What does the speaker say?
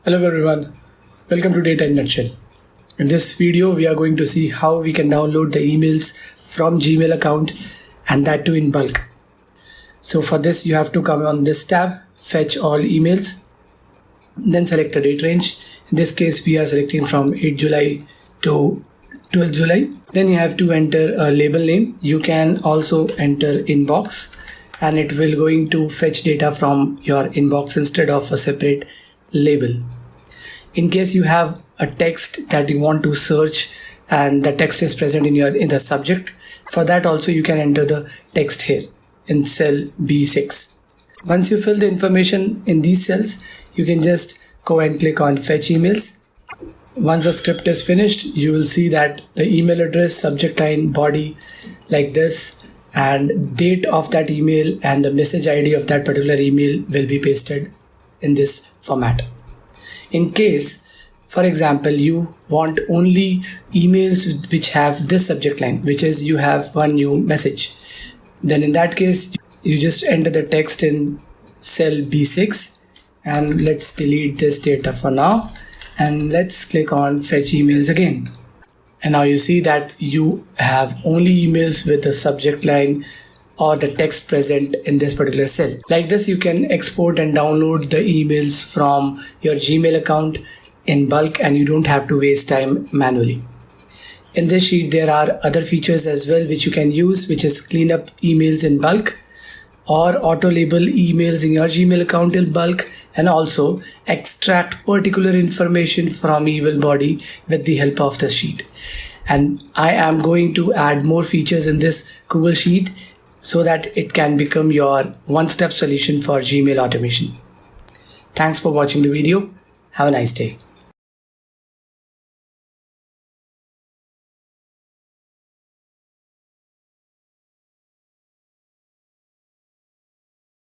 Hello everyone, welcome to Data in Nutshell. In this video, we are going to see how we can download the emails from Gmail account and that too in bulk. So for this, you have to come on this tab, fetch all emails, then select a date range. In this case, we are selecting from 8 July to 12 July. Then you have to enter a label name. You can also enter inbox and it will going to fetch data from your inbox instead of a separate label. In case you have a text that you want to search and the text is present in the subject, for that also you can enter the text here in cell B6. Once you fill the information in these cells, you can just go and click on fetch emails. Once the script is finished, you will see that the email address, subject line, body like this, and date of that email and the message ID of that particular email will be pasted in this format. In case, for example, you want only emails which have this subject line, which is you have one new message, then in that case you just enter the text in cell B6 and let's delete this data for now and let's click on fetch emails again. And now you see that you have only emails with the subject line or the text present in this particular cell. Like this, you can export and download the emails from your Gmail account in bulk and you don't have to waste time manually. In this sheet, there are other features as well which you can use, which is clean up emails in bulk or auto label emails in your Gmail account in bulk, and also extract particular information from email body with the help of the sheet. And I am going to add more features in this Google Sheet so that it can become your one-step solution for Gmail automation. Thanks for watching the video. Have a nice day.